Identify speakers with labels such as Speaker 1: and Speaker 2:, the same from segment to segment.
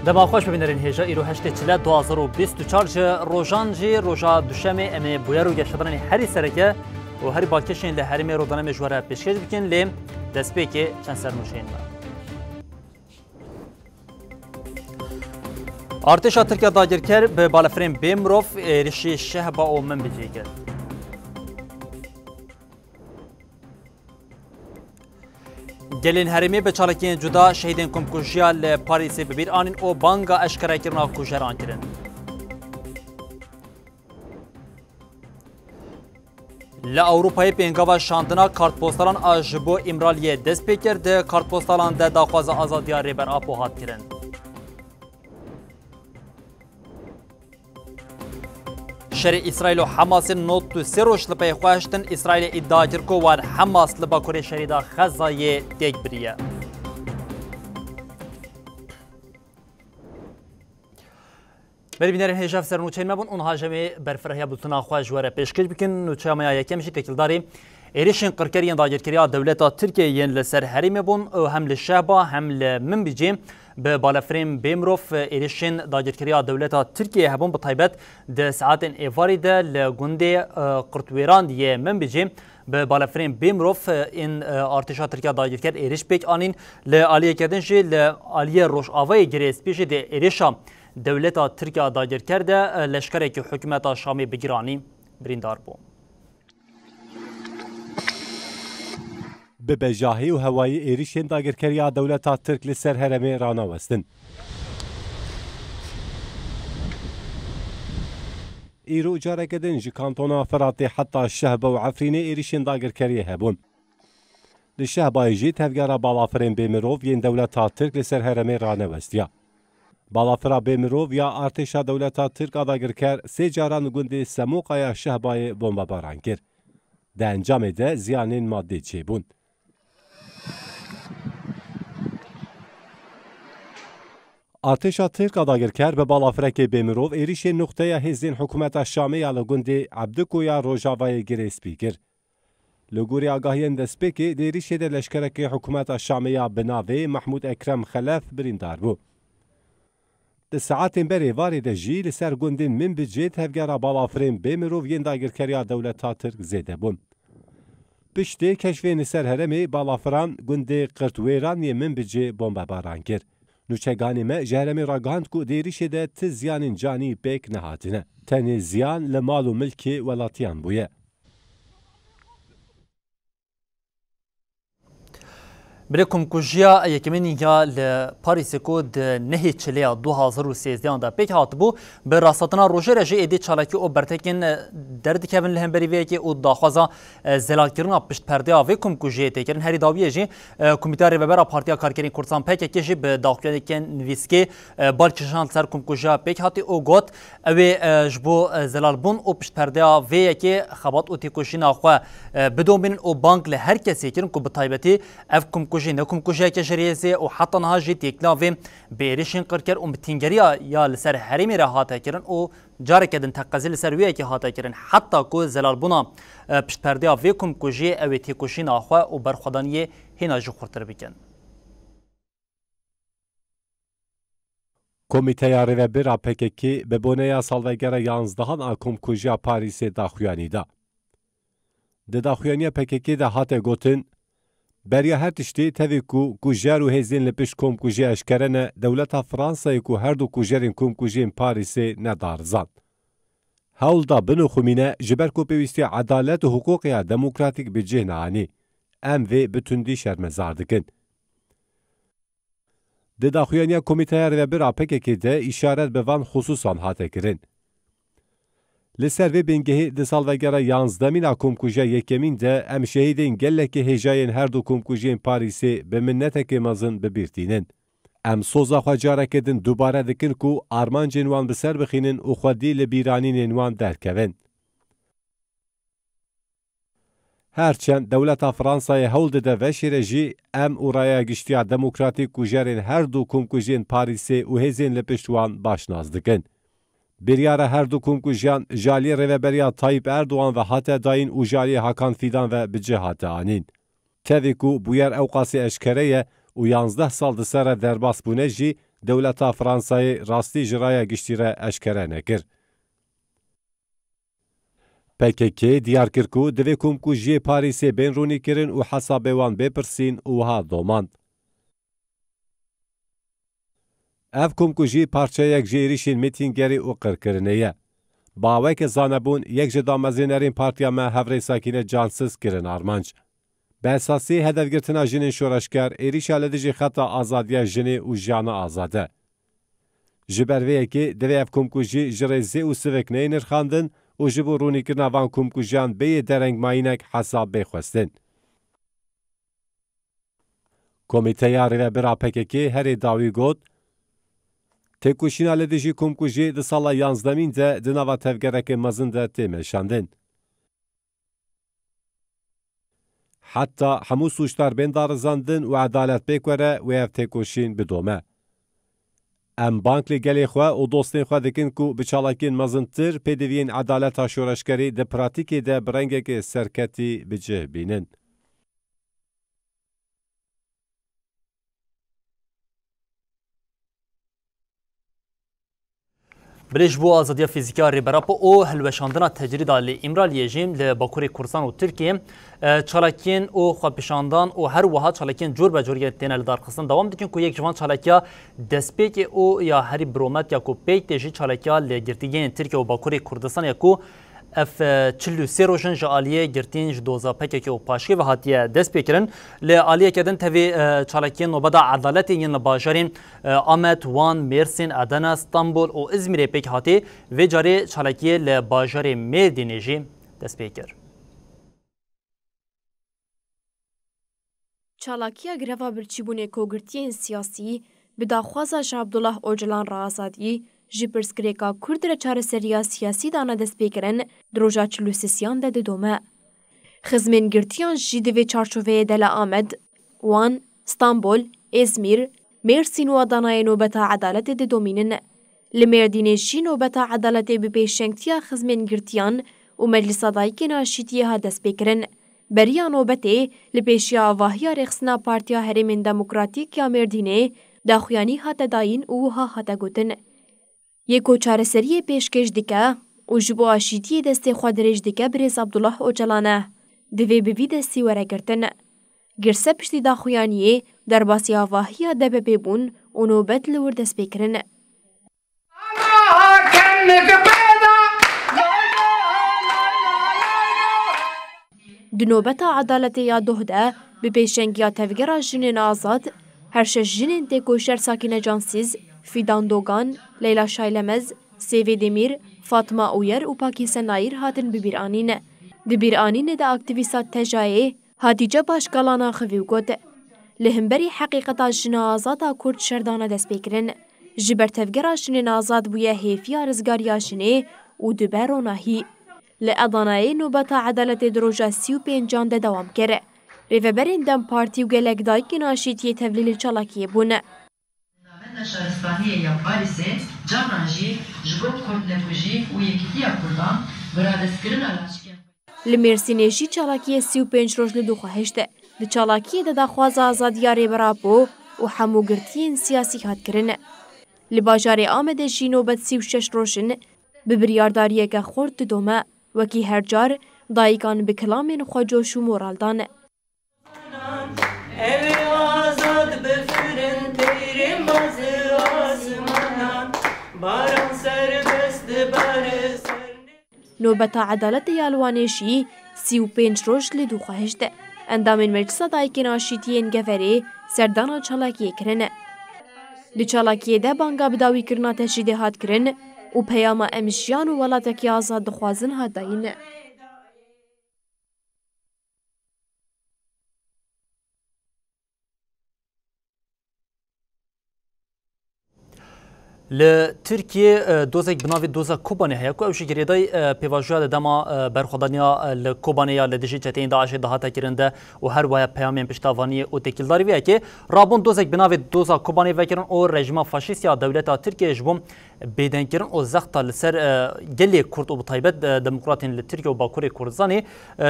Speaker 1: دما خوش ببینرین هجا ایرو هشت چله 2024 روزان جی روزا دوشمه امی بویرو گشتران هری سرکه و هری باکشین له هری مرودانه مجوره پیشکش بکن لیم دست پیکی چند سرنوشین ما. ارتش ترکیه داگیرکر به بالافرین بیمروف ریشی شهبا او من بجیگر. گلین هرمی به چالکین جدا شهیدین کمکوشیا ل پاریس ببیر آنین او بانگا اشکرا کرنا کوشران کرن. ل اروپای پنگاوا شاندنا کارت پستالان آجبو امرالیه دست پیکر ده کارت پستالان ده داخواز آزادیا ریبر آپو هات کرن. شر اسرائیل و حماس نوت تو سروش لپای خواشتن اسرائیل ادعا کرد که وان حماس لبا کره شریدا خزای دیگ بریه. بری بینرین هجاف سرنوچین مبون اونها جمعی برفرهیا بلتنا خواج وره پیشکش بکن نوچه همه یکم شی تکلداری ایریشن قرکریان داگیرکریا دولتا ترکیه ین لسر هریم بون هم لشهبا هم لمن بیجیم به بالافرین بیمروف ایریشن داگیرکریا دولتا ترکیه هبون بطایبت ده ساعت ایواری ده لگنده قرطویران دیه من بیجیم به بالافرین بیمروف این ارتشا ترکیه داگیرکر ایریش بیک آنین لعالیه کردن جی لعالیه روش آوای گریس پیش ده ایریشا دولتا ترکیه داگیرکر ده لشکره که حکومت شامی بگیرانی بریندار بو.
Speaker 2: به بجاهی و هوایی ایریشین داگیرکریا دولتا ترک لسر هرمی رانا وستن. ایرو جاره کدن جی کانتونا فراتی حتی شهبه و عفرینه ایریشین داگیرکریه هبون. لشهبه جی تفگار بالافرین بیمروف ین دولتا ترک لسر هرمی رانا وستیا. بالافرا بیمروف یا ارتشا دولتا ترک داگیرکر سی جاران گوندی سموقای شهبه بمبا باران کرد. ده انجام ده زیانین مادی چی بون. ارتشا ترک داگیرکر به بالافرک بیمروف ایریش نقطه هزین حکومت شامی لگوندی عبدکویا روژاوای گریس بیگر. لگوری آگاهی دسپیکی دیریش ده لشکرک حکومت شامی بناوی محمود اکرم خلف بریندار بو. ده ساعت بری واری ده جی لسر گوندین من بجید هفگار بالافرین بیمروف ین داگیرکریا دولتا ترک زیده بون. پشتی کشفین سر هرمی بالافران گوندی قرطویران یمن بجی بمبا باران کرد. نوچگانی ما جرمی راگاند کو دیریش ده تزیان جانی بیک نهاتنه. تنی زیان لمال و ملکی ولاتیان بویه.
Speaker 1: برکم کجیا یکمنی یا لپاریس کود نهی چلیا 2013 دا پیک هات بو به راستنا روژه رجی ادی چالاکی او برتکن درد کبن لهم بریوی که او داخوازا زلاکرنا پشت پرده آوی کم کجیه تکرن هری داویه جی کمیتار وبرا پارتیا کارکرین کردستان پیک کشی به داخلی کن نویسکی بالکشان سر کم کجیا پیک هاتی او گوت اوی جبو زلال بون او پشت پرده آوی که خبات او تیکوشی ناخوا بدون بین او بانک له هر کسی کرن کو بتایبتی اف کم کجی نکم کجی کشریزه او حتی نهاجی تیکناوی بیریشین قرکر او بتینگریا یا لسر هریمی را هاتا کرن او جاره کدن تقاضی لسر ویه که هاتا کرن حتی کو زلال بونا پشت پرده آوی کم کجی او تیکوشی ناخوا او برخودانی هینا جو خورتر بکن.
Speaker 2: کمیته یاری برا پککی به بونه سالوگر 11 آکم کجیا پاریس داخویانی دا. ده داخویانی پککی ده هات گوتن بریا هر تشتی تاوی کو کجار و هزین لپش کم کجی اشکرن دولت فرانسای کو هر دو کجارین کم کجین پاریس ندارزان. هول دا بنو خمینه جبر کو پیوستی عدالت و حقوقی دموکراتیک بجه نانی ام و بتوندی شرمزاردکن. ده داخویانی کمیته یاری برا پککی ده اشارت به وان خصوصان هاته کرن. لسر و بینگهی ده سالوگر 11 کم کجا یکمین ده ام شهیدین گلک هجاین هر دو کم کجین پاریسی به منتک مازن ببیرتینن. ام سوزا خواجاره کدن دوباره دکن کو آرمان جنوان بسر بخینن و خودی لبیرانی نوان درکوین. هرچند دولت فرانسای هولد ده وشیره جی ام اورaya گشتیا دموکراتیک کجارین هر دو کم کجین پاریسی و هزین لپشتوان باشناز دکن. بریاره هر دو کم کجیان جالی روبریا طایب اردوان و حتی داین و جالی حکان فیدان و بجه حتی آنین. تاوی کو بویر اوقاسی اشکره و 11 سال دسر درباس بونه جی دولتا فرانسای راستی جرaya گشتیره اشکره نکر. PKK diyar kir ku divê Komku jiyê Parîsê bên rûnî kirin û hesabê wan bêpirsîn û wiha domand. Ev Komku jî parçeyek ji êrişên mîtîngerî û qirkirinê ye. Baweke zanebûn yek ji damezînerên Partiya me Hevrê Sakîne cansız kirin armanc. Bi esasî hedefgirtina jinên şoreşker êrişa li dijî xeta azadiya jinê û jiyana azad e. Ji ber vê yekê divê ev Komku jî ji rêzê û sivêkneyê nirxandin û ji bo rûnîkirina van komkujiyan bêyê derengmayînek hesab bêxwestin. Komîteya Rêvebira PKK herê dawî got, têkoşîna li dijî komkujiyê di sala 11 de di nava tevgerekê mezin de tê meşandin. Heta hemû sûcdar bên darizandin û edalet pêk were wê ev têkoşîn bidome. Em bank li gelê xwe û dostên xwe dikin ku bi çalakiyên mezintir pêdiviyên edaleta şoreşkerî di pratikê de bi rengekê serketî bi cih bînin.
Speaker 1: Birêj bû azadiya fîzîka rêberapo û hilweşandina tecrida li Îmraliyê jî li Bakurê Kurdistan û Tirkiyê çalakiyên û xwepêşandan û her wiha çalakiyên cor be coriyê têne li darxistin dewam dikin ku yek ji van çalakiya destpêkê û ya herî biromet ya ku pêk tê jî çalakiya li girtîgehên Tirkiye û Bakurê Kurdistan ya ku ev 43 rojin ji aliyê girtîn ji doza PKK û paşkê ve hatiye dest pêkirin. Li aliyeke din tevê çalakiyên nobeda edaletê yên li bajarên Amed, Wan, Mêrsîn, Edene, Stenbol û İzmîrê pêk hatî vê carê çalakiyê li bajarê Mêrdînê jî dest pê kir.
Speaker 3: Çalakiya greva birçîbûnê kogirtiyên siyasî bi daxwaza ji Abdullah Öcalan re azadî ji pirsgirêka Kurd re çareseriya siyasî dana destpêkirin di roja 43 de didome. Xizmên girtiyan jî di vê çarçoveyê de li Amed, Wan, Stenbol, İzmîr, Mêrsîn û Adanayê nobeta edaletê didomînin. Li Mêrdînê jî nobeta edaletê bi pêşengtiya xizmên girtiyan û Meclîsa Dayîkên Aşîtiyê ha destpêkirin. Beriya nobetê li pêşiya avahiya rêxistina Partiya Herêmên Demokratîk ya Mêrdînê daxuyanî hate dayîn û wiha hate gotin. Yeko çareseriyê pêşkêş dike û ji bo aşîtiyê destê xwe dirêj dike Birêz Abdullah Öcalan e. Divê bi vî destî weregirtin. Girse piştî daxuyaniyê derbasî avahiya DPP bûn û nobet li wir destpêkirin. Di nobeta edaletê ya doh de bi pêşengiya tevgera jinên azad her şeş jinên têkoşer Sakîne Cansîz, Fidan Dogan, Leyla Şaylemez, Sevê Demîr, Fatma Uyer û Pakîse Nayîr hatin bibîranîn. Di bîranînê de aktivîsta Tejayê Hatice Başkalana xivî got. Li hemberî heqîqeta jina azada Kurd şerdana destpêkirin. Ji ber tevgera jinên azad bûye hêfiya rizgariya jinê û dibe ronahî. Li Adanayê nobeta edaletê di roja 35 de dewam kir. Rêveberên Dem Partî û gelek dayîkên aşîtiyê tevlî li çalakiyê bûn.
Speaker 4: Navenda şaristaniyê ya Parîsê canan jî ji bo Kurdnekujî û Yekîtiya Kurdan biradestkirina laşkên.
Speaker 3: Li Mêrsînê jî çalakiyê 35 roj li dûxweheşt. Di çalakiyê de daxwaza azadiya rêberapo û hemû girtiyên siyasî hat kirin. Li bajarê Amedê jî nobet 36 rojin bi biryadariyeke xort didome. Wekî her car dayîkan bi kilamên xwe coş û moral dan. Nobeta edaletê ya Liwanê jî 35 roj li dûxweheşt. Endamên Meclîsa Dayîkên Aşîtiyên Geverê serdana çalakiyê kirin. Li çalakiyê de banga bi dawîkirina teşrîdê hat kirin û peyama em jiyan û welatekî azad dixwazin hat dayîn.
Speaker 1: Li Tirkiye dozek bi navê doza Kobanê heye ku ew ji girêdayî pêvajoya de dema berxwedaniya li Kobanê ya li dijî çeteyên Daişê dihate kirin de û her waya peyamên piştavaniyê û têkildarî vê yekê rabûn dozek bi navê doza Kobanê vekirin û rejima faşîst ya dewleta Tirkiye ji bo بێدەنگkirin û zexta li ser gelê Kurd û bi taybet demokratên li Tirkiye û Bakurê Kurdistanê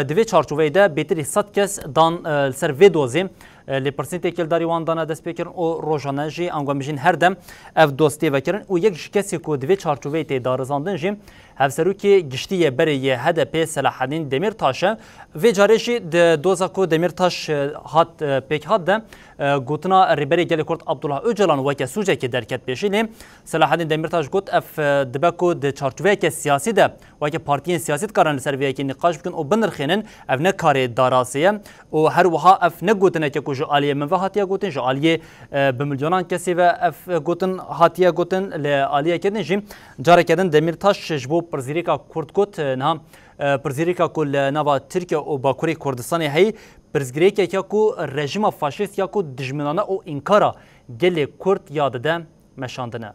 Speaker 1: di vê çarçoveyê de bêtirî 100 kes dan li ser vê dozê lêpirsîn têkildarî wan dana destpêkirin û rojane jî an bijîn her dem ev dostê vekirin û yek ji kesê ku di vê çarçoveyê tê darizandin jî hevserokê giştî berê yê HDP Selaheddîn Demirtaş e vê carê jî di doza ku Demirtaş hat pêk hat de gotina rêberê gelê Kurd Abdullah Öcalan weke sûcekê derket pêşî lê Selaheddîn Demirtaş got ev dibe ku di çarçoveyeke siyasî de weke partiyên siyasî dikarin li ser vê yekê nîqaş bikin û binirxînin ev ne karê darasê ye û her wiha ev ne gotineke ku ji aliyê min ve hatiye gotin ji aliyê bi milyonan kesê ve ev gotin hatiye gotin li aliyekê din jî careke din Demirtaş ji bo pirzîrêka Kurd got niha pirzîrêka ku li nava Tirkiye û Bakurê Kurdistanê heyî pirzgirêkeke ku rejima faşîst ya ku dijminane û înkara gelê Kurd ya dide meşandine.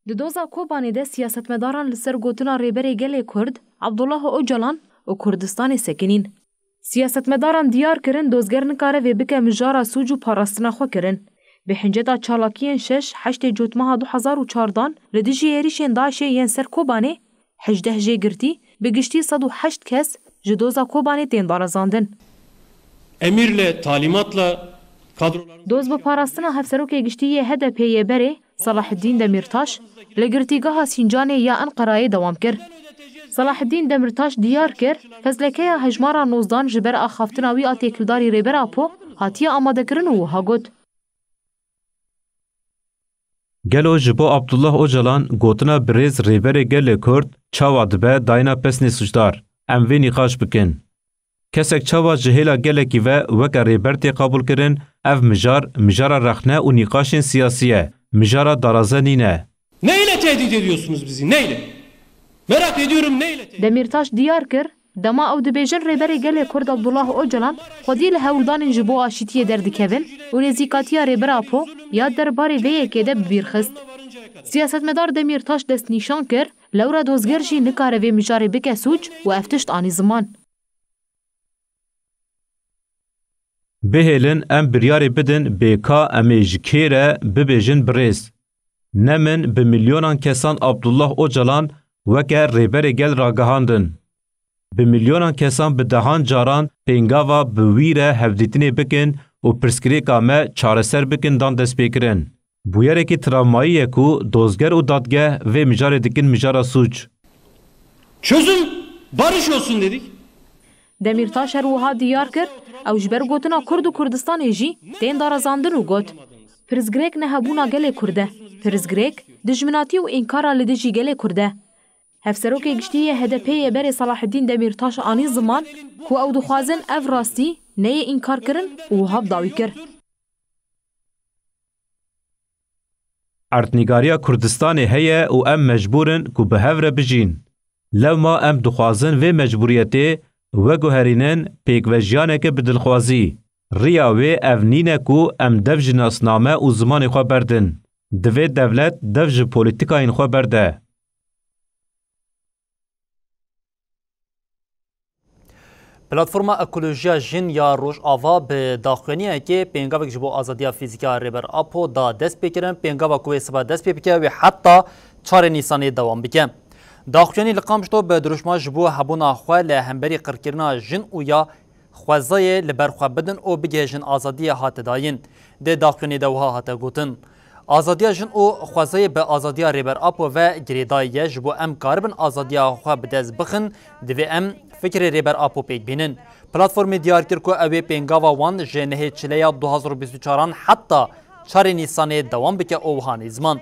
Speaker 3: Di doza Kobanê de siyasetmedaran li ser gotina rêberê gelê Kurd Abdullah Öcalan û Kurdistanê sekinîn. Siyasetmedaran diyar kirin dozger nikare vê bike mijara sûc û parastina xwe kirin. Bi hinceta çalakiyên 6 cotmeha 2014 li dijî êrişên Daişê yên ser Kobanê 18 jê girtî bi giştî 108 kes ji doza Kobanê tên darazandin.
Speaker 5: Emirle, talimatla kadrolarımız...
Speaker 3: Doz bi parastina hevserokê giştî HDP'ye berê Selaheddîn Demirtaş li girtîgeha Sincanê ya Enqerayê dewam kir. Selaheddîn Demirtaş diyar kir fezlekeya hejmara nozdan ji ber axaftina wî a têkildarî rêbera Po hatiye amadekirin û wiha got.
Speaker 6: Gelo ji bo Abdullah Öcalan gotina birêz rêberê gelê Kurd çawa dibe dayina pesnê suçdar. Em vê nîqaş bikin. Kesek çawa ji hêla gelekî ve weke rêber tê qabûl kirin, ev mijara rexne û nîqaşên siyasî ye. Mijara daraze nîne.
Speaker 5: Neyle tehdit ediyorsunuz bizi? Neyle? Merak ediyorum neyle tehdit?
Speaker 3: Demirtaş diyar kir dema ew dibêjin rêberê gelê Kurd Abdullah Öcalan xwedî li hewldanên ji bo aşîtiyê derdikevin û nêzîkatiya rêbera Po ya derbarê vê yekê de bibîrxist. Siyasetmedar Demirtaş destnîşan kir lewra dozger jî nikare vê mijarê bike sûc û ev tişt anî ziman.
Speaker 6: Bihêlin em biryarê bidin bêka em ê ji kê re bibêjin birêz. Ne min bi milyonan kesan Abdullah Öcalan weke rêberê gel ragihandin. Bi milyonan kesan bi dehan caran pêngava bi wî re hevdîtinê bikin û pirsgirêka me çareser bikin dan destpêkirin. Bûyerekî travmayî ye ku dozger û dadgeh vê mijarê dikin mijara suç.
Speaker 5: Çözüm barış olsun dedik.
Speaker 3: Demirtaş her wiha diyar kir ew ji ber gotina Kurd û Kurdistanê jî tên darazandin û got. Pirzgirêk nehebûna gelê Kurd e. Pirzgirêk dijminatî û înkara li dijî gelê Kurd e. Hevserokê giştî HDP'ye berê Selaheddîn Demirtaş anî ziman ku ew dixwazin ev rastî neyê înkar kirin û wiha dawî kir.
Speaker 6: Ertnîgariya Kurdistanê heye û em mecbûrin ku bi hev re bijîn. Lewma em dixwazin vê mecburiyetê veguherînin pêkvejiyaneke bi dilxwazî. Riya wê ev nîne ku em dev ji nasname û zimanê xwe berdin. Divê devlet dev ji polîtîkayên xwe berde.
Speaker 1: Platforma Ekolojiya Jin ya Rojava bi daxuyaniyekê pêngavek ji bo azadiya fîzîka rêber Apo da dest pê kirin pêngava ku wê siba dest pê bike wê heta 4 Nîsanê dewam bike. Daxuyanî li Qamişlo bi dirûjma ji bo hebûna xwe li hemberî qirkirina jin û ya xwezayê li ber xwe bidin û bigihêjin azadiya hate dayîn. Dê daxuyanî de wiha hate gotin. Azadiya jin û xwezayê bi azadiya rêber Apo ve girêdayî ye ji bo em karibin azadiya xwe bi dest bixin divê em fikrê rêber Apo pêk bînin. Platformê diyar kir ku ew ê pêngava wan ji nehê çileya 2024 heta 4 Nîsanê dewam bike û wiha nîzman.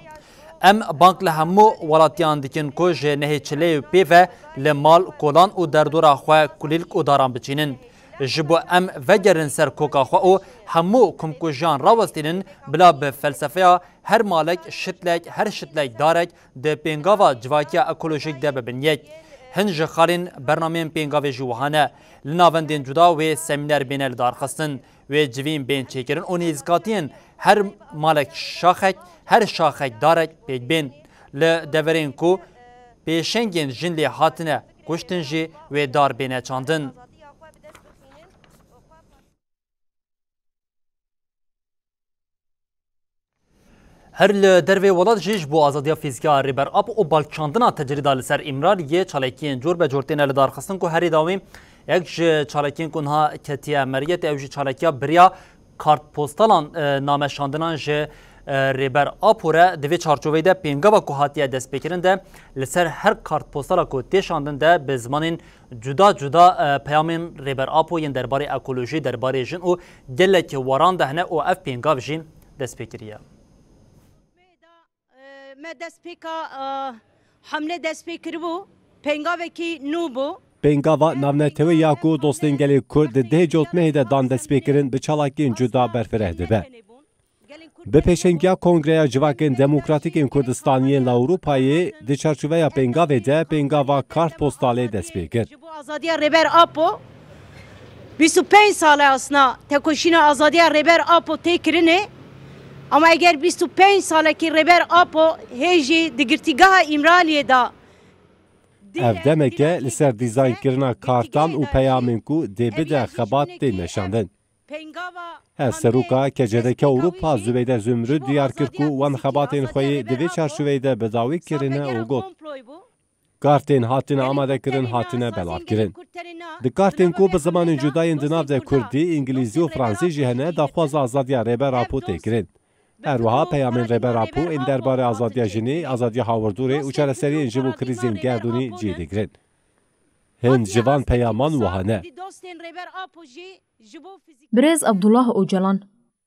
Speaker 1: Em bank li hemû welatiyan dikin ku ji nehê çileyê pê ve li mal, kolan û derdora xwe kulîlk û daran biçînin. Ji bo em vegerin ser koka xwe û hemû kumkujiyan rawestînin bila bi felsefeya her malek şitlek her şitlek darek di pêngava civakiya ekolojik de bibin yek. Hin ji xalên bernameyên pêngavê jî wiha ne. Li navendên cuda wê semîner bêne li darxistin, wê civîn bên çêkirin û nêzîkatiyên her malek şaxek, her şaxek darek pêk bên. Li deverên ku pêşengên jin lê hatine kuştin jî wê dar bêne çandin. هر دروی ولاد جیش بو آزادیا فیزیکا ریبر آپ او بالچاندنا تجریدا لسر امرار یه چالکین جور به جورتین لدار خستن کو هری داویم یک چالکین کنها کتیه مریت او چالکیا بریا کارت پستالان نامشاندنان ج ریبر آپوره دوی چارچوبه ده پینگا و کوهاتیه دست بکرنده لسر هر کارت پستالا کو تیشاندن ده به زمان جدا جدا پیامین ریبر آپو ین درباره اکولوژی درباره جن او گلک وران دهنه او اف پینگا جین دست بکریه
Speaker 7: ما دست پیکا حمله دست پیکر بو پینگا وکی نو بو
Speaker 2: پنگاوا نavnetewê ya ku dostên gelê Kurd di deh cotmehê de dan destpêkirin bi çalakiyên cuda berfireh dibe. Bi pêşengiya Kongreya Civakên Demokratîkên Kurdistaniyên li Ewropayê di çarçoveya pengavê de pengava kartpostalê destpêkir.
Speaker 7: Ji bo azadiya rêber Apo 25 sale asna tekoşîna azadiya rêber Apo tê kirine ama eger 25 salekî rêber Apo hê jî di girtîgeha İmraliyê da
Speaker 2: Ev demeke li ser dîzaynkirina kartan û peyamên ku dê bide xebat tên neşandin. Her seroka kecedeke Ewropa Zübeyde Zümrüt diyar kir ku wan xebatên xwe yê di vê çarşoveyê de bi dawî kirine û got. Kartên hatine amadekirin hatine belavkirin. Di kartên ku bi zimanên cudayên di nav de Kurdî, İngilîzî û Fransî jî hene daxwaza azadiya rêber Apo tê kirin. Her wiha peyamên rêber Apo ên derbarê azadiya jinê, azadiya hawerdûrê û çareseriyên ji bo krîzên gerdûnî cî dikirin. Hin civan peyaman wiha ne.
Speaker 3: Birêz Abdullah Öcalan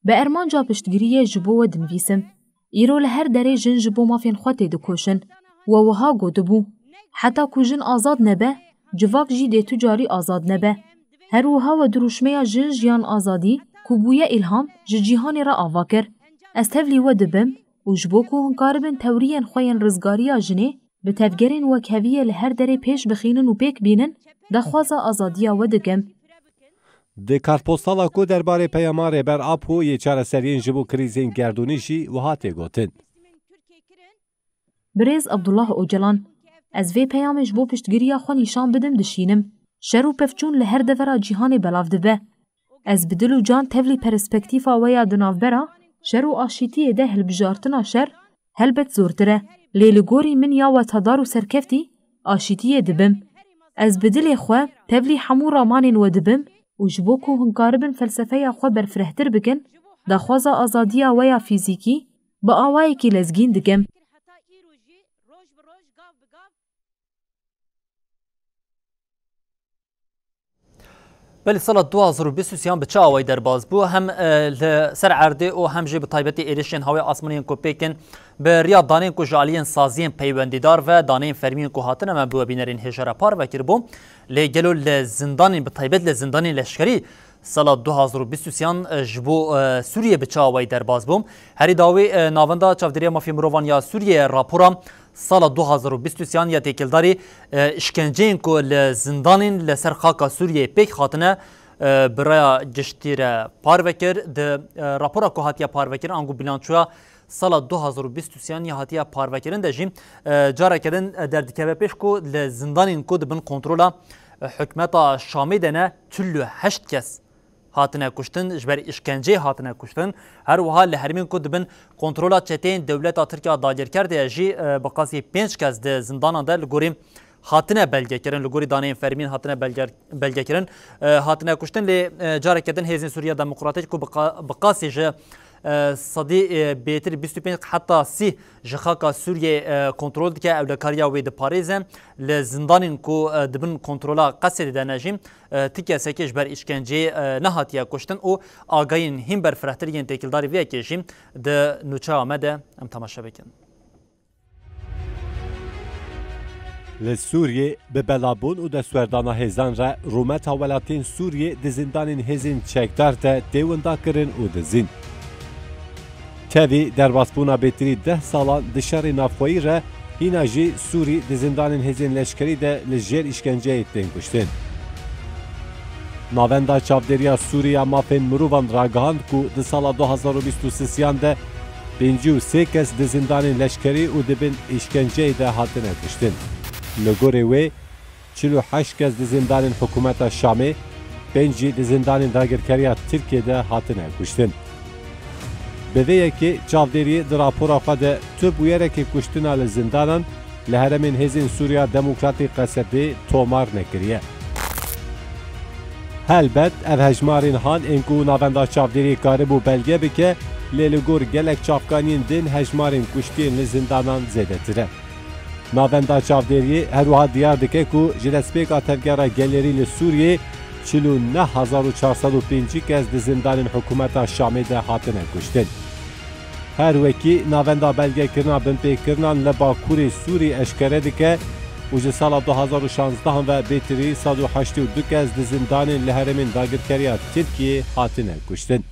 Speaker 3: bi ermanca piştgiriyê ji bo we dinivîsim. Îro li her derê jin ji bo mafên xwe tê dikoşin. We wiha gotibû. Heta ku jin azad nebe, civak jî dê tu carî azad nebe. Her wiha we dirûşmeya jin jiyan azadî ku bûye îlham ji cîhanê re ava kir. Ez tevlî we dibim û ji bo ku hûn karibin tewriyên xwe yên rizgariya jinê bi tevgerên wek heviyê li her derê pêş bixînin û pêk bînin, daxwaza azadiya we dikim.
Speaker 2: Di kartpostala ku derbarê peyama rêber Apo yê çareseriyên ji bo krîzên gerdûnî jî wiha tê gotin.
Speaker 3: Birêz Abdullah Öcalan ez vê peyamê ji bo piştgiriya xwe nîşan bidim dişînim. Şer û pevçûn li her devera cîhanê belav dibe. Ez bi dil û can tevlî perspektîfa we ya di navbera şer û aşîtiyê de hilbijartina şer helbet zortir e. Lê li gorî min ya wetedar û serkeftî aşîtiyê dibim. Ez bi dilê xwe tevlî hemû ramanên we dibim û ji bo ku hûn karibin felsefeya xwe berfirehtir bikin, daxwaza azadiya we ya fîzîkî bi awayekî lezgîn dikim.
Speaker 1: بله سال 2023 به چه آوای درباز بو هم سر عرده و هم جه به تایبتی ایرشین هوای آسمانین کو پیکن به ریا دانین کو جالین سازین پیوندیدار و دانین فرمین کو هاتن ما بو بینرین هجره پار وکر بو لگلو لزندانین به تایبت لزندانین لشکری سال 2023 جبو سوریه به چه آوای درباز بوم هری داوی ناوندا چاودری مافی مروان یا سوریه راپورا سال 2023 یا تکیلداری işkenceyin ku zindanên li ser xaka Sûriyê pêk xatine biraya giştî re parvekir di rapora ku hatiye parvekir an ku bilançoya sala 2023 ya hatiye parvekirin de jî careke din derdikeve pêş ku li zindanên ku dibin kontrola hikûmeta Şamê de ne tüllü heşt kes hatine kuştin, ji ber işkenceyê hatine kuştin. Her wiha li hermên ku dibin kontrola çeteyên dewleta Tirkiya dagirker de jî bi qasî 5 kes di zindanan de li gorî hatine belgekirin, li gorî daneyên fermîn hatine belgekirin. Hatine kuştin lê careke din Hêzên Sûriya Demokratîk ku bi qasî ji sadî bêtir 25 heta 30 ji xaka Sûriyê kontrol dike ewlekariya wê diparêze li zindanên ku dibin kontrola qesê didene jî tikesekê ji ber îşkenceyê nehatiye kuştin û agayên hîn berfirehtir yên têkildarî vêyekê jî di nûçeya me de em temaşe bikin.
Speaker 2: Li Sûriyê bi belabûn û destwerdana hêzan re rûmeta welatên Sûriyê di zindanên hêzên çekdar de têwinda kirin û dizîn. Tevî derbasbûna bêtirî 10 salan di şerê navxweyî re hîna jî Sûrî di zindanên hêzên leşkerî de li jêr îşkenceyê tên kuştin. Navenda çavdêriya Sûriya mafên mirovan ragihand ku di sala 2023 de 53 kes di zindanên leşkerî û dibin îşkenceyê de hatine kuştin. Li gorê wê 48 kes di zindanên hikûmeta Şamê, 5 jî di zindanên dagirkeriya Tirkiyê de hatine kuştin. بویکی چاودێری di rapora xwe de tu bûyerekê kuştina li zindanan li heremên Hêzên Sûriya Demokratîk Qesedê tomar nekiriye. Helbet ev hejmarên han ên ku navenda çavdêrî karibû belge bike lê li gor gelek çavkaniyên din hejmarên kuştiyên li zindanan zêdetir e. Navenda çavdêriyê her wiha diyar dike ku ji destpêka tevgera gelerî li Sûriyê 49,405 kes di zindanên hikûmeta Şamê de hatine kuştin. Her wekî navenda belgekirina binpêkirinan li Bakurê Sûrî eşkere dike û ji sala 2016 ve bêtirî 182 kes di zindanên li herêmên dagirkeriya Tirkiyê hatine kuştin.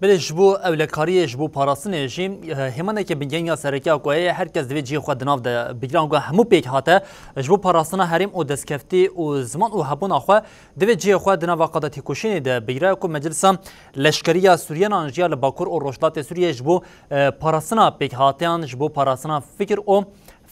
Speaker 1: بله جبو اولکاری جبو پاراستنê jî hemaneke bingenya serekiya ku heye herkes divê ciyê xwe di nav de bigiran ku hemû pêk hate ji bo parastina herêm û destkeftî û ziman û hebûna xwe divê ciyê xwe di nava qada têkoşînê de bigire ku meclisa leşkeriya Sûriyanan jiya li Bakur û Rojhilatê Sûriyê ji bo parastina pêk hatiyan ji bo parastina fikir û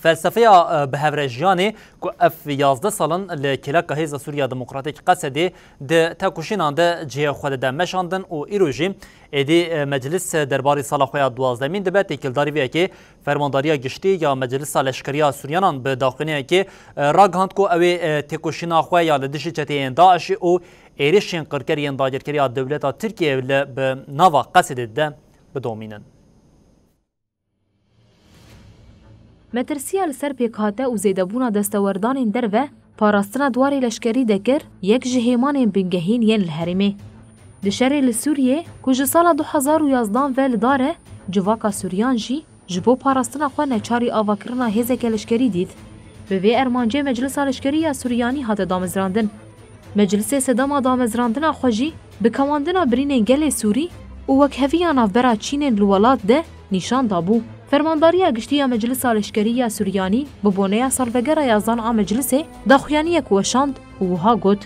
Speaker 1: felsefeya bihevrejiyanê ku ev 11 salin li kêleka Hêza Sûriya Demokratîk Qesedê di tekoşînan de ciyê xwe de meşandin û îro jî êdî meclis derbarê sala xwe ya 12 dibe têkildarî vêyekê fermandariya giştî ya meclisa leşkeriya Sûriyanan bi daxuyaniyekê ragihand ku ew ê têkoşîna xwe ya li dijî çeteyên Daişê û êrişên qirkeriyên dagirkeriya dewleta Tirkiye li bi nava Qesedê de bidomînin.
Speaker 3: مترسیه لسر پیکاته و زیدبونا دستاوردانین درve parastina duarê leşkerî dekir yek ji hêmanên bingehîn yên li herêmê. Di şerê li Sûriyê ku ji sala 2011 ve li dare civaka Sûriyan jî ji bo parastina xwe neçarî avakirina hêzeke leşkerî dît. Bi vê ermancê Meclisa Leşkeriya Sûriyanî hate damezrandin. Meclisê sedema damezrandina xwe jî bi kewandina birînên gelê Sûrî û wekheviya navbera Çînên li welat de nîşan dabû. Fermandariya giştiya Meclisa Leşkeriya Sûriyanî bi boneya salvegera yazdan a meclisê daxuyaniyek weşand û wiha got.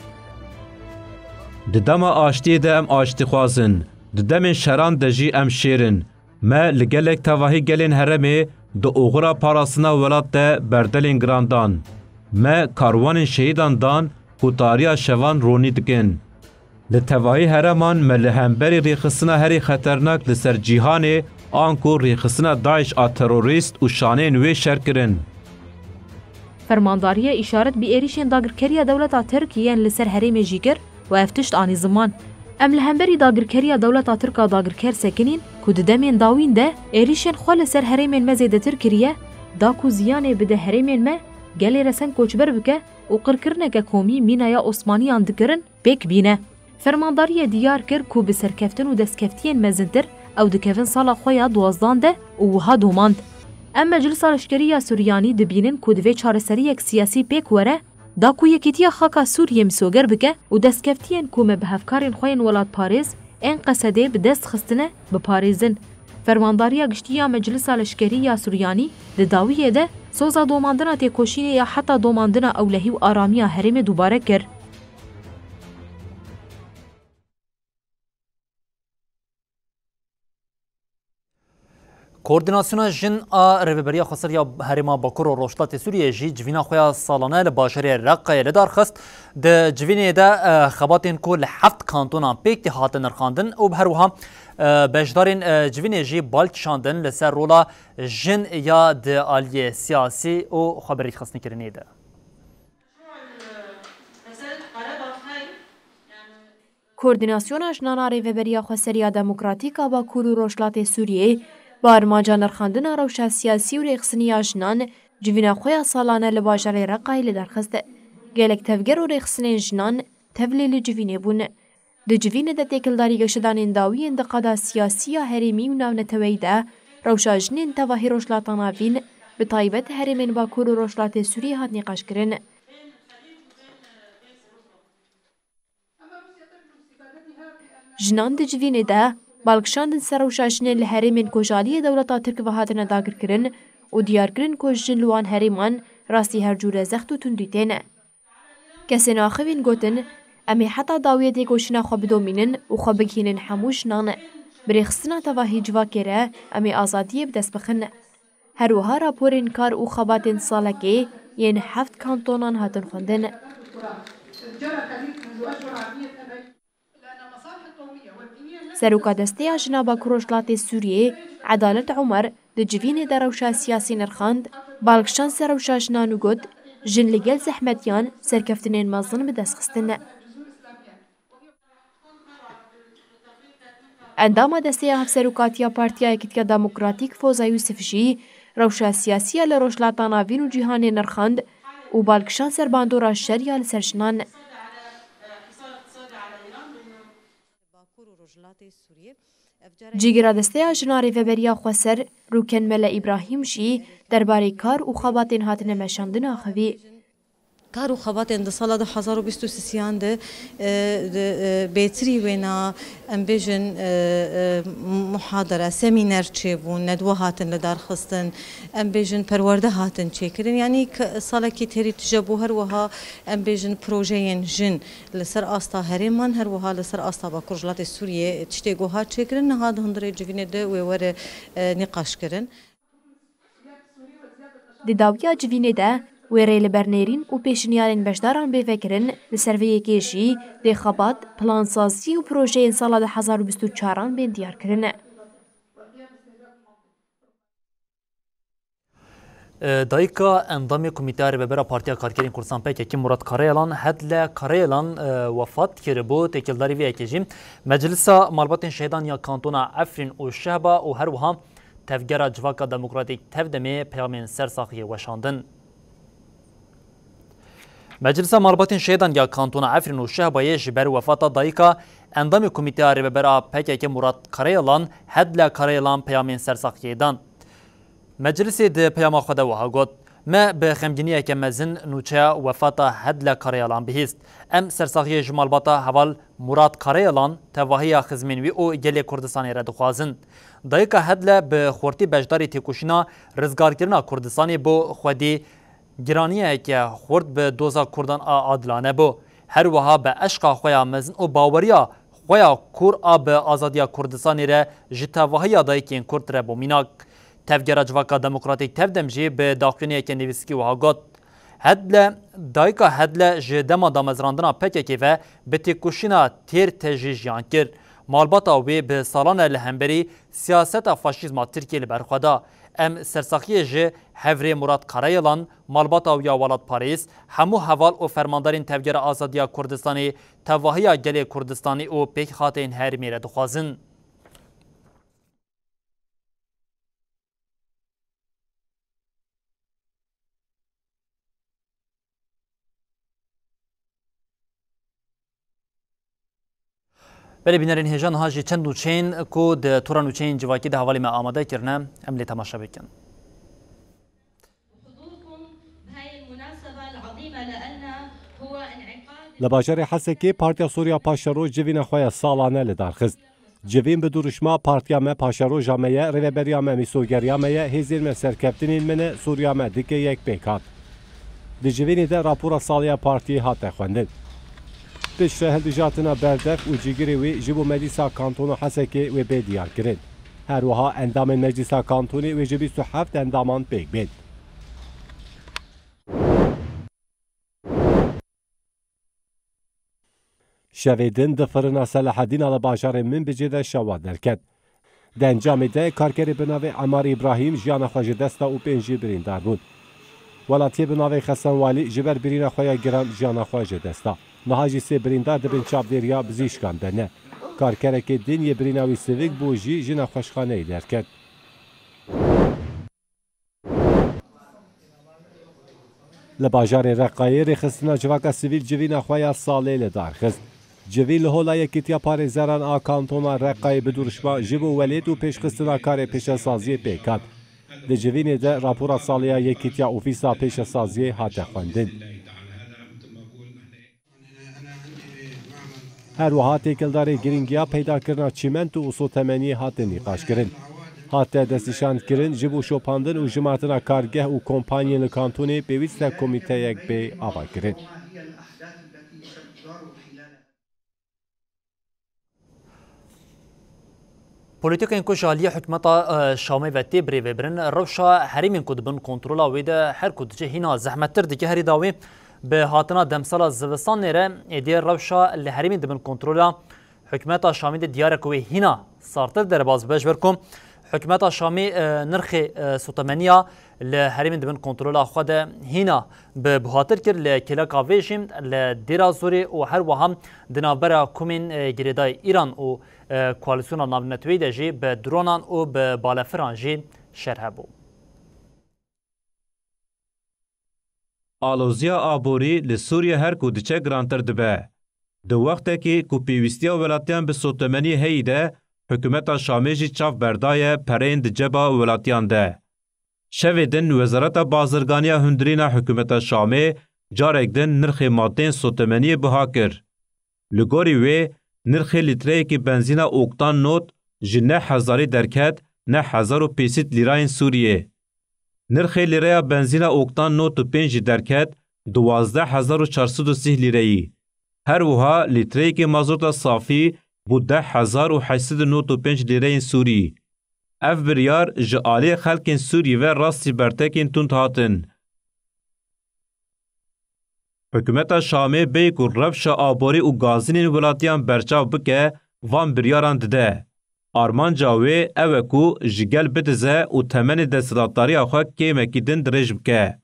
Speaker 6: Di dema aştiyê de em aştî xwazin, di demên şeran de jî em şêrin. Me li gelek tevahî gelên herêmê di oxira parastina welat de berdelên giran dan. Me karwanên şehîdan dan ku tariya şevan ronî dikin. Li tevahî herêman me li hemberî rêxistina herî xeternak li ser cîhanê an ku rêxistina Daeş a terorîst û şanên wê şerkirin.
Speaker 3: Fermandariya îşaret bi êrişên dagirkeriya dewleta Tirkiyeyên li ser herêmê jî kir û ev tişt anî ziman. Em li hemberî dagirkeriya dewleta Tirka dagirker sekinîn ku di demên dawîn de êrişên xwe li ser herêmên me zêdetir kiriye, da ku ziyanê bide herêmên me gelê resen koçber bike û qirkirineke komî mînaya Osmaniyan dikirin pêk bîne. Fermandariyê diyar kir ku bi serkeftin û destkeftiyên mezintir ew dikevin sala xwe ya 12 de û wiha domand. Em Meclisa Leşkeriya Sûriyanî dibînin ku divê çareseriyek siyasî pêk were, da ku yekîtiya xaka Sûriyê misoger bike û destkeftiyên ku me bi hevkarên xwe yên welat parêz ên Qesedê bi dest xistine biparêzin. Fermandariya giştiya Meclisa Leşkeriya Sûriyanî di dawiyê de soza domandina têkoşînê ya heta domandina ewlehî û aramiya herêmê dubare kir.
Speaker 1: Koordinasyona jin a rêveberiya xweseriya herêma Bakur û Rojhilatê Sûriyê jî civîna xwe ya salane li bajarê Reqqayê li darxist. Di civînê de xebatên ku li 7 kantonan pêk tê hatin nirxandin û bi her wiha beşdarên civînê jî bal kişandin li ser rola jin ya di aliyê siyasî û xeberî xistnekirinê de.
Speaker 3: Koordinasyona jinana rêveberiya xweseriya Demokratîk a Bakur û Rojhilatê Sûriyê ba armanca nirxandina rewşa siyasî û rêxisiniya jinan civîna xwe ya salane li bajarê Reqqayê li derxist. Gelek tevger û rêxisинên jinan tevlê li civînê bûn. Di civînê de têkildarî geşidanên dawiyên di qada siyasî ya herêmî û navneteweyî de rewşa jinên tevahî rojhilata navîn bi taybet herêmên Bakur û Rojhilatê Sûriyê hat nîqaşkirin. Jinan di civînê de balkişandin ser rewşa jinên li herêmên kojaliyê dewleta Tirk ve hatine dagirkirin û diyarkirin ku jin li wan herêman rastî her cûre zext û tundî têne. Kesên axivîn gotin ئەمێ حتا داویە تێکۆشینا خۆ بدۆمینن و خۆ بگهێنن هەموو ژنانە برێخستنا تەواهی جوواکێرە ئەمێ ئازادیە بدەست بخن هەروەها راپۆرên کار û xebatên salekê yên 7 kantonan hatin xwendin. Seroka desteya jina Bakurojlatê Sûriyê Edalet Umer di civînê de rewşa siyasî nirxand, balkişan ser rewşa jinan û got jin li gel zehmetiyan serkeftinên mezin bi dest xistin. Endama desteya hevserokatiya Partiya Yekîtiya Demokratîk Foza Yusuf jî rewşa siyasî li rojhilata navîn û cîhanê nirxand û balkişan ser bandora şerya li ser jinan. Cîgira desteya jina rêveberiya Xweser Rûken Mele İbrahîm jî derbarê kar û xebatên hatine meşandina xwî.
Speaker 8: کار و خباتên di sala 2023 de bêtirî wêna em bêjin muhadara semîner çêbûn nedwe hatin li darxistin em bêjin perwerde hatin çêkirin yanî salekî terî tije bû her wiha em bêjin projeyên jin li ser asta herêman her wiha li ser asta Bakurojlatê Sûriyê tiştê goha çêkirin niha di hundirê civînê de wê were nîqaş kirin.
Speaker 3: Di dawiya civînê de wêrê li bernêrîn û pêşniyarên beşdaran bêvekirin li ser vê yekê jî dê xebat, plansazî û projeyên sala 2024 bên diyar kirin.
Speaker 1: Dayika endamê Komîteya Rêvebera Partiya Karkerên Kurdistan PKK Murat Karayalan hedle Karayalan wefat kiribû têkildarî vê yekê jî Meclisa Malbatên Şehîdan ya Kantona Efrîn û Şehba û her wiha tevgera Civaka Demokratîk Tevdemê peyamên sersaxiyê weşandin. Meclisa Malbatên Şehîdan ya Kantona Efrîn û Şehbayê ji ber wefata dayika endamê Komîteya Rêvebera PKK Murat Karayalan hedle Karayalan peyamên sersaxiyê dan. Meclisê di peyama xwe de wiha got me bi xemgîniyeke mezin nûçeya wefata hedle Karayalan bihîst. Em sersaxiyê ji malbata heval Murat Karayalan tevahiya xizmên wî û gelê Kurdistanê re dixwazin. Dayika hedle bi xortî beşdarê têkoşîna rizgarkirina Kurdistanê bo xwedî giraniyeke xurt bi doza Kurdan a adilane bû. Her wiha bi eşqa xwe ya mezin û baweriya xwe ya Kur a bi azadiya Kurdistanê re ji tevahiya dayikên Kurd re bomînak. Tevgera Civaka Demokratîk Tevdem jî bi daxuyaniyeke nivîskî wiha got. Hedle dayika hedle ji dema damezrandina PKK ve bi têkoşîna têr te jî jiyan kir. Malbata wê bi salan li hemberî siyaseta faşîzma Tirkiye li ber xwe da. Em sersaxiyê ji hevrê Murat Karayalan, malbata ya Welat Parêz, hemû heval û fermandarên tevgera azadiya Kurdistanê tevahiya gelê Kurdistanê û pêkhatên herîmê re dixwazin. Belê bînerên hêjan ha jî çend nûçeyên ku di tora nûçeyên civakî de hevalê me amade kirine em lê temaşa bikin.
Speaker 2: Li bajarê Hesekê Partiya Sûriya Paşeroj civîna xwe ya salane li darxist. Civîn bi duruşma Partiya me Paşeroja me ye rêveberiya me mîsogeriya me ye hêzên me serkeftinên min e Sûriya me dike yek pêk hat. Di civînê de rapora saliya partiyê hate xwendin. Piştre hilbijatina berdef û cîgirê wê ji bo Meclîsa Kantona Hesekê wê bê diyar kirin. Her wiha endamên Meclîsa Kantonê wê ji 27 endaman pêk bên. Şevê din di firina Selahedîna li bajarê Minbicê de şewa derket. Di encamê de karkerê bi navê Emar İbrahîm jiyana xwe ji desta û pênc jî birîndar bûn. Welatiyê bi navê Xesan Walî ji ber birîna xwe ya giran jiyana xwe ji desta. Niha jî sê birîndar dibin çavdêriya bizîşkan de ne. Karkerekê din yê birîna wî sivik bû jî jina xweşxaneyê derket. Li bajarê Reqqayê rêxistina civaka sivîl civîna xwe ya salê li darxist. Civîn li hola Yekîtiya Parêzeran a Kantona Reqqayê bi duruşma ji bo welêt û pêşxistina karê pêşesaziyê pêk hat. Di civînê de rapora saliya Yekîtiya Ofîsa Pêşesaziyê hate xwendin. Her wiha têkildarê giringiya peydakirina çîment û sotemeniyê hatin nîqaşkirin. Hate destîşankirin ji bo şopandin û jimartina kargeh û kompanyên li kantonê pêwîst e komîteyek bê ava kirin.
Speaker 1: پولیتیکین کو جالیه حکومتا شامی و تبری و برن روشا حریمین کو دبن کنترولا ویده هر کو دجه هینا زحمتتر دیگه هری داوی به هاتنا دمسالا زوستان نره ایدی روشا لحریمین دبن کنترولا حکومتا شامی ده دیاره کوی هینا سارتر در باز بجبرکم حکومتا شامی نرخ سوتمنیا لحریمین دبن کنترولا خود هینا به بهاتر کر لکلا کاویشیم لدیرا زوری و هر وهم دنابرا کومین گریدای ایران و کوالسیون ناونتوی دجی به درونان و به بالافران جی شرح بو.
Speaker 6: آلوزیا آبوری لسوریه هر کودچه گرانتر دبه. دو وقته که کو پیوستیا ولاتیان به سوتمنی هیده حکومت شامی جی چاف بردای پرین دجبا ولاتیان ده. شویدن وزارت بازرگانی هندرین حکومت شامی جارک دن نرخ مادین سوتمنی بها کر. لگوری وی نرخ لیتره که بنزین اوکتان نوت جنه هزاری درکت نه 1500 لیراین سوریه. نرخ لیره بنزین اوکتان نوت 5 درکت 12430 لیره‌ای. هر وها لیتره که مازوت صافی بود 10895 لیره سوری. اف بریار جعالی خلق سوری و راستی برتکین تند هاتن. حکومت شامی بیکو رفش آبوری و گازینین ولاتیان برچاو بکه وان بریاران دده. آرمان جاوی اوکو جگل بدزه و تمن دستدارتاری آخوا کیمکی دن درج بکه.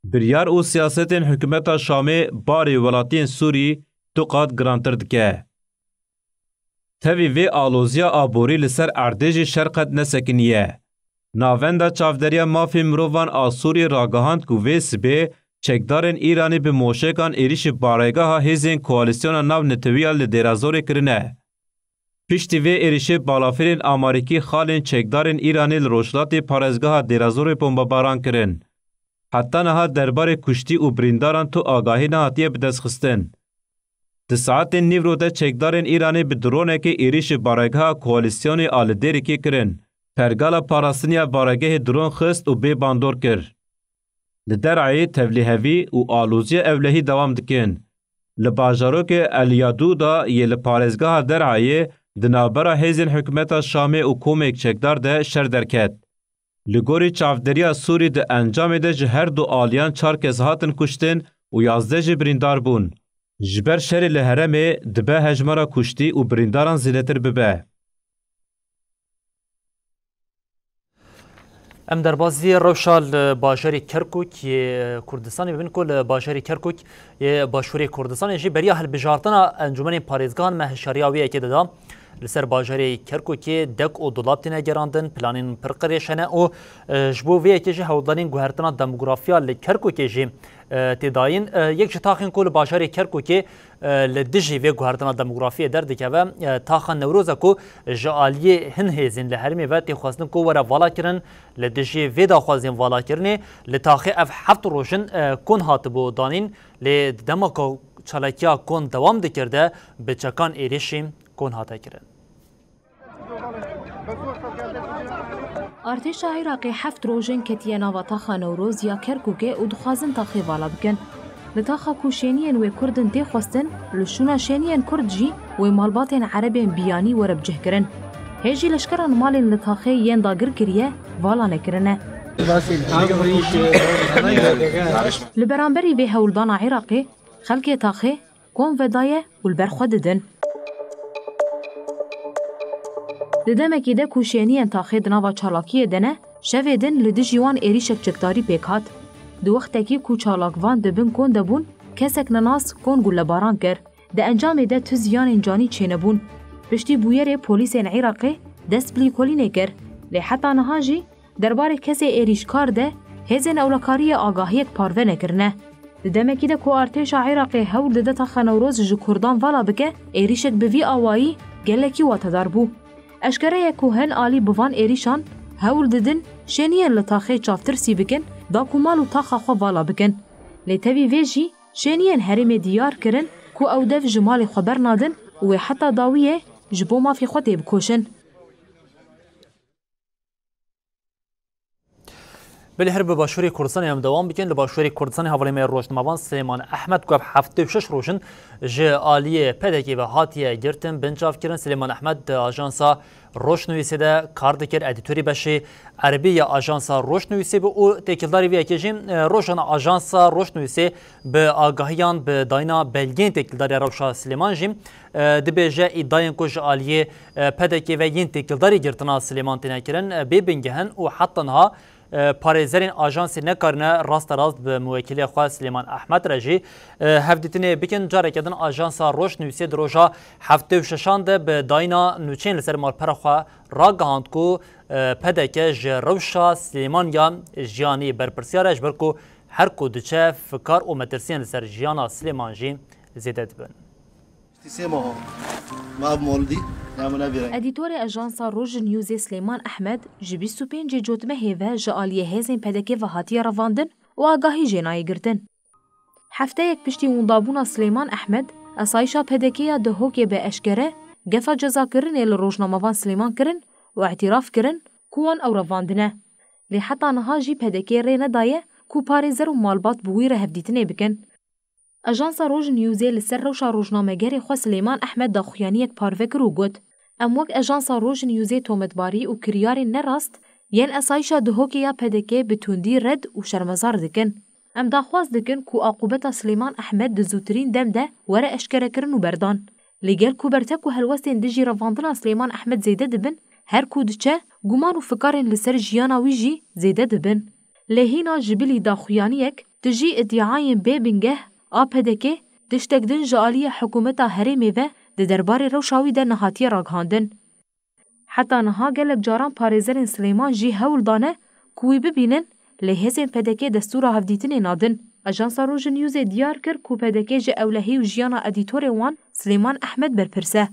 Speaker 6: بریار و سیاستین حکومت شامی باری ولاتین سوری دو قاد گرانتر دکه. تاوی وی آلوزیا آبوری لسر اردیج شرقت نسکنیه. ناوندا چافدریا مافی مروان آسوری راگاهاند کو وی سبه چکدارن ایرانی به موشکان ایریش بارایگاه هیزین کوالیسیون ناو نتویا لدیرازوری کرنه. پشتی وی ایریش بالافرین آمریکی خالین چکدارن ایرانی لروشلاتی پارزگاه دیرازوری بمباران کرن. حتی نها دربار کشتی و برینداران تو آگاهی نهاتیه بدست خستن. ده ساعت نیورو ده چکدارن ایرانی به درونه که ایریش بارگاه کوالیسیونی آلدیری که کرن. پرگالا پاراستنیا بارگاه درون خست و بی باندور کر. لدرعی تولیهوی و آلوزی اولهی دوام دکن. لباجارو که الیادو دا یه لپارزگاه درعی دنابرا هیزین حکومت شامی و کومک چکدار ده شر درکت. لگوری چافدریا سوری ده انجام ده جهر دو آلیان 4 کس هاتن کشتن و 11 جبریندار بون. جبر شری لحرمه دبه هجمارا کشتی و برینداران زیلتر ببه.
Speaker 1: ام در بازی روشال باجری کرکوک کردستانی ببین کل باجری کرکوک باشوری کردستان جی بریا هل بجارتنا انجمن پاریزگان مهشاریاوی که دادا لسر باجری کرکوک دک و دولاب تینه گراندن پلانین پرقریشنه و جبو وی که جی هودانین گوهرتنا دموگرافیا لکرکوک جی تداین یک جتاخین کل باجری کرکوک لدجی وی گوهرتنا دموگرافیا درد که و تاخن نوروزا کو جالی هن هزین لحرمی و تخواستن کو ورا والا کرن لدجی وی دا خوازین والا کرنه لتاخی اف هفت روشن کن هات بو دانین لدمکو چالکیا کن دوام دکرده به چکان ایریشیم کن هاتا کرن.
Speaker 3: ارتش عراقی 7 روزن کتیه ناواتاخ نوروز یا کرکوکه و دخوازن تاخی والا بکن. لتاخا کوشینین و کردن تی خواستن لشونا شینین کرد جی و مالباتین عربین بیانی ورب جه کرن. هیجی لشکران مالین لتاخی ین داگر کریه والا نکرنه. لبرانبری به هولدان عراقی خلق تاخی کن ودایه و البرخوا ددن. ددمکی ده کوشینین تاخی دناوا چالاکی دنه شوه دن لدجیوان ایریشک چکداری پیکات. دو وقتکی کو چالاکوان دبن کن دبون کسک نناس کن گل باران کر. ده انجام ده تو زیان انجانی چینه بون. پشتی بویر پولیس عراقی دست بلی کلی نکر. لی حتی نهاجی درباره کسی ایریشکار ده هزین اولکاری آگاهیک پاروه نکرنه. دمکی ده کو ارتش عراقی هول ده تاخ نوروز جو کردان والا بکه ایریشک بوی آوایی گلکی واتدار بو. اشکره کوهن آلی بوان ایریشان هول ددن شنیان لطاخه چافتر سی بکن دا کومالو تاخا خو والا بکن. لی تاوی ویجی شنیان حرم دیار کرن کو او دف جمال خبر نادن و حتی داویه جبو ما فی خود بکوشن.
Speaker 1: بله هر به باشوری کردستان هم دوام بکن لباشوری کردستان حوالی می روشنموان سلیمان احمد که 76 روشن جالیه پدکی و هاتیه گرتن بنجاف کردن. سلیمان احمد آژانسا روشنویسی ده کار دکر ادیتوری بشه عربی آژانسا روشنویسی به او تکیلداری وی کجیم روشن آژانسا روشنویسی به آگاهیان به داینا بلگین تکیلداری روشا سلیمان جیم دبیجه ایداین کو جالیه پدکی و ین تکیلداری گرتنا سلیمان تینا کردن ببینگهن و حتی نها پارێزەرین ئاژانسی نەکارنە ڕاستە ڕاست بە موەکیلی خوا سلێمان ئەحمەد ڕەژی هەفدیتنێ بکن جارێکدن ئاژانسا ڕۆژنووسێ درۆژە هەفتە و شەشاندا بە داینا نوچێن لەسەر ماڵپەرەخوا ڕاگەهاند و پەدەکە ji rewşa Silêmaniya jiyanî berpirsiyara ji ber ku her ku diçe fikar û metirsiyan li ser jiyana Silêman jî zêde dibin.
Speaker 3: ادیتور اژانسا روژ نیوز سلیمان احمد ji 25 جوتمه هیوه ji aliyê hêzên pedekê ve hatiye revandin û agahî jê nayê girtin. Hefteyek piştî wendabûna Silêman Ehmed, esayişa pedekeya di hokê be eşkere, gefa cezakirinê li rojnamevan Silêman kirin û etiraf kirin ku wan ew revandine. Lê heta niha jî pedekê rê nedaye ku parêzer û malbat bi wî re hevdîtinê bikin. Ajansa Roj Newsê li ser rewşa rojnamegerê xwe Silêman Ehmed daxuyaniyek parve kir û got em wek Ajansa Roj Newsê tometbarî û kiryarên nerast yên esayişa dihokêya pedekê bi tundî red û şermezar dikin. Em daxwaz dikin ku aqubeta Silêman Ehmed di zûtirîn dem de were eşkerekirin û berdan. Lê gel ku bertek û helwestên dijî revandina Silêman Ehmed zêde dibin, her ku diçe guman û fikarên li ser jiyana wî jî zêde dibin. Lê hîna ji bilî daxuyaniyek dijî iddiayên bêbingeh a pedekê tiştek din ji aliyê hikûmeta herêmê ve di derbarê rewşa wî de nehatiye ragihandin. Heta niha gelek caran parêzerên Silêman jî hewl dane ku wî bibînin lê hêzên pedekê destûra hevdîtinê nadin. Ajansa Roj Newsê diyar kir ku pedekê ji ewlehî û jiyana edîtorê wan Silêman Ehmed berpirse.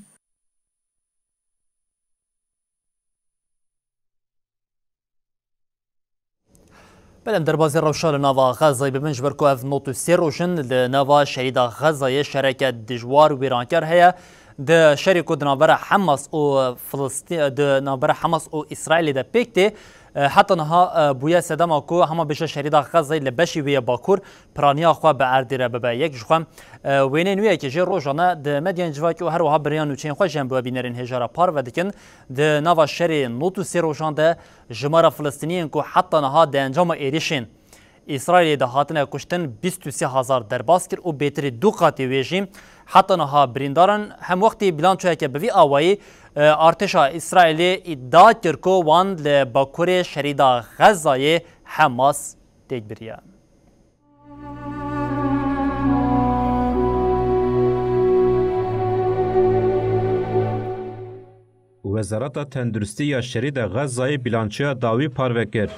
Speaker 1: بلم دەربازی ڕەوشا لە ناوا غەزای ببن ji ber ku ev not û sê rojin li nava şerîda Xezayê şereke dijwar û wêrankar heye di şerê ku di navbera Hemas û Filistîn di navbera Hemas û İsraîlê de pêk tê heta niha bûye sedema ku hema bêje şerîda Xezayê li beşî wê bakur piraniya xwe bi erdê re bibe yek ji xwe wênên wê yekê jê rojane di medyan civakî û her wiha biriyan nûçeyên xwe jî em bi webînerên hêjara parve dikin di nava şerê not û sê rojan de ji mara Filistîniyên ku heta niha di encama êrişên İsraîlê de hatine kuştin 23,000 derbas kir û bêtirî du qatî wê jî heta niha birîndaran hem wextî bilançoyeke bi vî awayî artêşa İsraîlê îddia kir ku wan li bakurê şerîda Xezayê Hemas têk biriye.
Speaker 6: Wezareta Tenduristî ya şerîda Xezayê bilançoya dawî parve kir.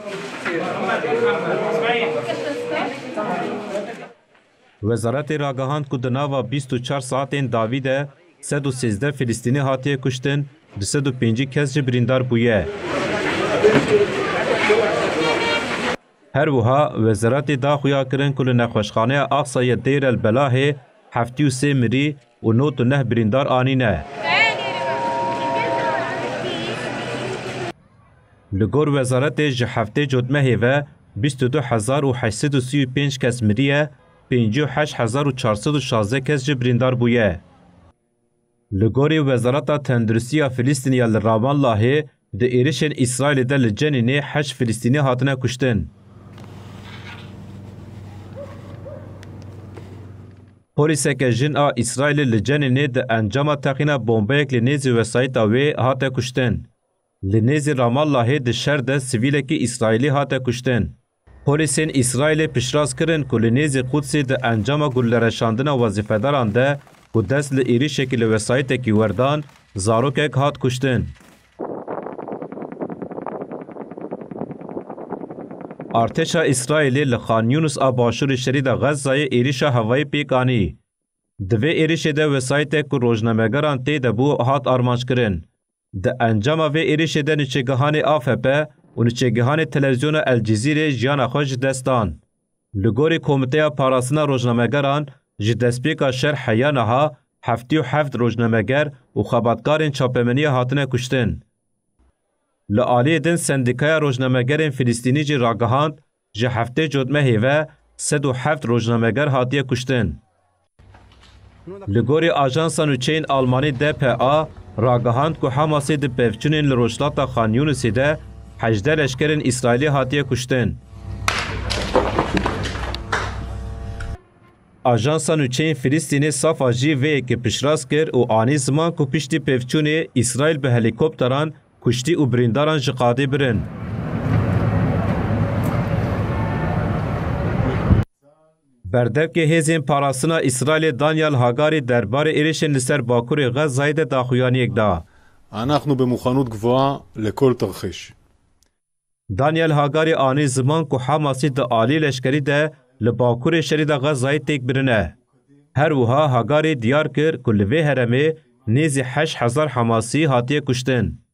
Speaker 6: Wezaretê ragihand ku di nava 24 saatên dawî de 113 Filistînî hatiye kuştin, 205 kes ji birîndar bûye. Her wiha wezaretê daxuya kirin ku li nexweşxaneya Aqsayê Dêr el Belahê 73 mirî û 99 birîndar anîne. Li gor wezaretê ji heftê cotmehê ve 22,835 kes miriye, 58,416 kes ji birîndar bûye. Li gorî Wezareta Tenduristiya Filîstîniya li Ramallahê di êrişên İsraîlê de li Cenînê 8 Filîstînî hatine kuştin. Polîseke jin a İsraîlê li Cenînê di encama teqîna bombeyek li nêzî wesayîta wê hate kuştin. Li nêzî Ramallahê di şer de sivîlekî İsraîlî hate kuştin. Polîsên İsraîlê piştras kirin ku li nêzî Qudsê di encama gullereşandina wezîfedaran de ku dest li êrişekî li wesayîtekî werdan, zarokek hat kuştin. Artêşa İsraîlê li Xan Yunus a başûrê şerîda Xezayê êrişa hevayî pêk anî. Di vê êrişê de wesayîtek ku rojnamegeran tê debû hat armançkirin. Di encama vê êrişê de nûçegihanê AFP û nûçegihanê televizyona El Cezîrê jiyana xwe ji dest dan. Li gorî Komîteya Parastina Rojnamegeran ji destpêka şer heya niha 77 rojnameger û xebatkarên çapemeniya hatine kuştin. Li aliyê din Sendîkaya Rojnamegerên Filîstînî jî ragihand ji heftê cotmehê ve 107 rojnameger hatiye kuştin. Li gorî ajansa nûçeyên Almanî DPA ragihand ku Hamasê di pevçûnên li rojhilata Xan Yûnisê de 18 leşkerên İsraîlî hatiye kuştin. Ajansa nûçeyên Filîstînê Safa jî vê yekê piştrast kir û anî ziman ku piştî pevçûnê İsraîl bi helîkopteran kuştî û birîndaran ji qadê birin. Berdevkê hêzên parastina İsraîlê Daniel Hagarî derbarê êrişên li ser Bakurê Xezayê de daxuyaniyek da.
Speaker 9: אנחנו במוכנות גבוהה לכל תרחיש.
Speaker 6: Daniel Hagarî anî ziman ku Hamasî di alî leşkerî de li Bakurê şerî de Xezayê têk birine. Her wiha Hagarî diyar kir ku li vê heremê nêzî 8,000 Hamasî hatiye kuştin.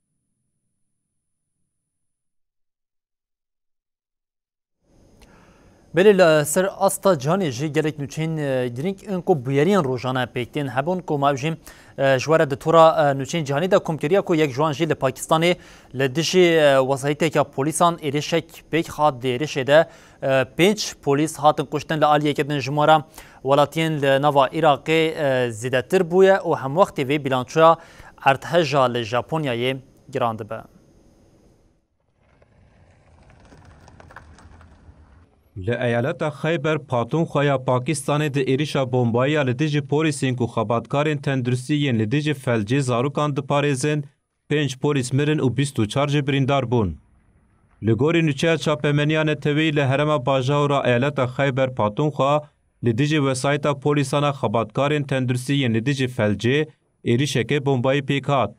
Speaker 1: Belê ser asta canê jî gelek nûçeyên girîng in ku bûyeriyên rojane pêktên hebûn ku mav jî ji were di tora nûçeyên cihânî de komkiriya ku yek jiwan jî li Pakistanê li dijî wesayîteka polîsan êrişek pêk hat di êrişê de 5 polîs hatin kuştin li aliyekê din ji mara welatiyên li nava Iraqê zêdetir bûye û hemwextê vê bîlançoya ertehêja li Japonyayê giran dibe.
Speaker 6: Li eyaleta Xeyber Paxtunxwaya Pakistanê di êrişa bombayî li dijî polîsên ku xebatkarên tenduristî yên li dijî felcê zarokan diparêzin 5 polîs mirin û 24 jî birîndar bûn. Li gorî nûçeya çapemeniya netewî li herêma bajawra eyaleta Xeyber Paxtunxwa li dijî wesayîta polîsana xebatkarên tenduristî yên li dijî felcê êrişekê bombayî pêk hat.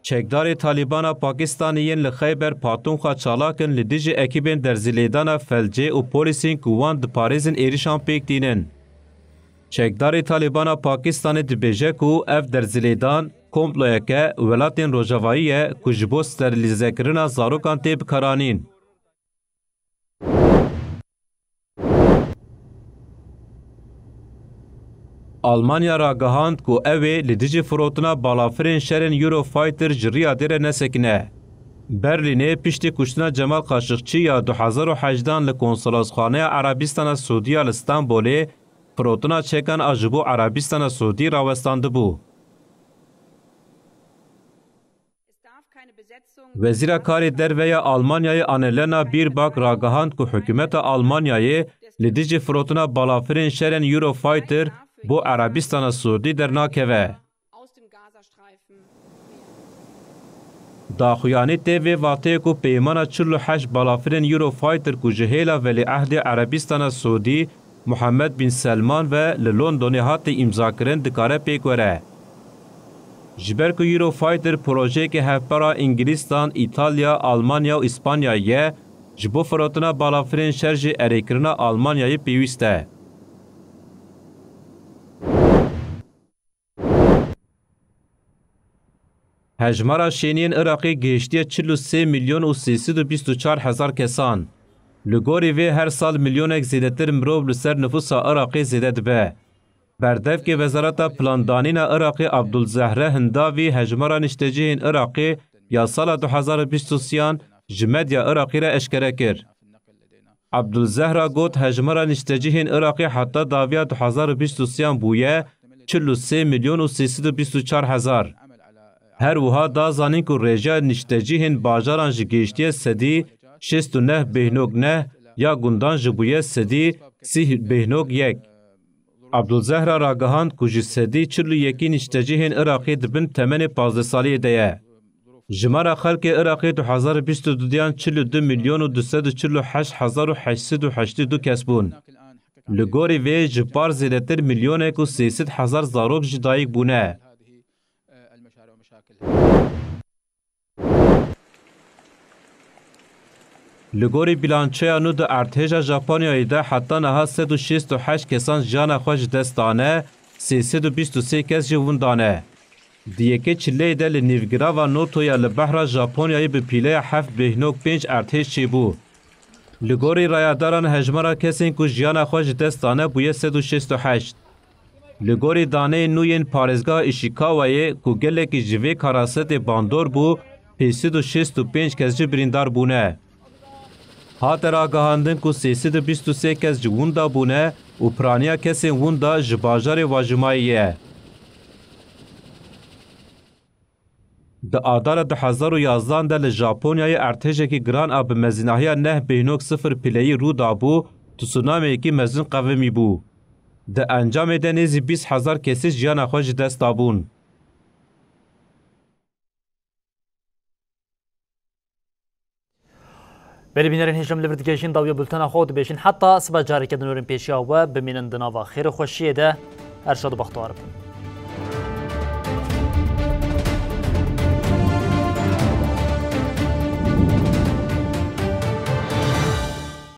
Speaker 6: Çekdarê Talîbana Pakistanê yên li Xeyber Paxtunxwa çalakin li dijî ekîbên derzîlêdana felcê û polîsên ku wan diparêzin êrişan pêk dînin. Çekdarê Talîbana Pakistanê dibêje ku ev derzîlêdan komployeke welatên Rojavayî ye ku ji bo sterîlîzekirina zarokan tê bikaranîn. Almanya ragihand ku ew ê li dijî firotina balafirên şerên Eurofighter ji Riyadê nesekine. Berlînê piştî kuştina Cemal Kaşıkçî ya 2018 li Konsolosxaneya Arabistana Sûdî ya li Stenbolê firotina çekan a ji bo Arabistana Sûdî rawestandibû. Wezîra Karê Derve Almanyayê Annalena Baerbock ragihand ku hikûmeta Almanyayê li dijî firotina balafirên şerên Eurofighter bo Arabistana Sûdî dernakeve. Daxuyanî tê vê vateyê ku peymana 48 balafirên Eurofighter ku ji hêla Velîehdê Arabistana Sûdî Muhammed bin Selman ve li Londonê hatî îmzakirin dikare pêk were. Ji ber ku Eurofighter projeyeke hevpera İngilîstan, İtalya, Almanya û İspanyayê ye, ji bo firotina balafirên şer jî erêkirina Almanyayê pêwîst e. Hejmara şeniyên Iraqê gihiştiye 43 milyon û 324 hezar kesan. Li gorî vê her sal milyonek zêdetir mirov li ser nüfusa Iraqê zêde dibe. Berdevkê Wezareta Plandanîna Iraqê Abdulzehre Hindavî hejmara niştecihên Iraqê ya sala 2023 ji medya Iraqê re eşkere kir. Abdulzehra got hejmara niştecihên Iraqê heta daviya 2023 bûye 43 milyon û 324 hezar. Her wiha da zanîn ku rêjeya niştecihên bajaran ji gihiştiye sedî 69 bêhnok neh ya gundan ji bûye sedî 30 bêhnok yek. Abdulzehra ragihand ku ji sedî 41 niştecihên Iraqê dibin temenê 15 saliyê de ye. Jimara xelkê Iraqê 2022 42 milyon û 248 hezar û 882 kes bûn. Li gorî vê ji par zêdetir milyonek û 300 hezar zarok ji dayîk bûne. Li gorî bilançoya nû di ertêja Japonyayê de heta niha 168 kesan jiyana xwe ji dest dane, 323 kes jî win dane. دیەکە چلەیەدا لە نێڤگراڤا نۆتۆیا لە بەحرا ژاپۆنیایە bi pîleya 7.5 ارتش çêbû. Li gorî rayadaran hejmara kesên ku jiyana xwe ji dest dane bûye 168. Li gorî daneyên nû yên parêzgeha Ishikawayê ku gelekî ji vê karasetê bandor bû, 565 kes jî birîndar bûne. Hat ragahandin ku 323 kes ji winda bûne û piraniya kesên winda ji bajarê Wajimayê ye. Di adara 2011 de li Japonyayê ertêşekî giran a bi mezînahiya 9.0 pileyî rû dabû, tsunamiyekî mezin qevimî bû. Di encamê de nêzî 20,000 kesî jiyana xwe ji dest dabûn.
Speaker 1: Berîbînerên hêjim li vir digihîşin dawiya bultena xwe dibêjin heta siba carekê di nûrên pêşiya we bimînin di nava xêrê xweşiyê de her şad û bextewar bin.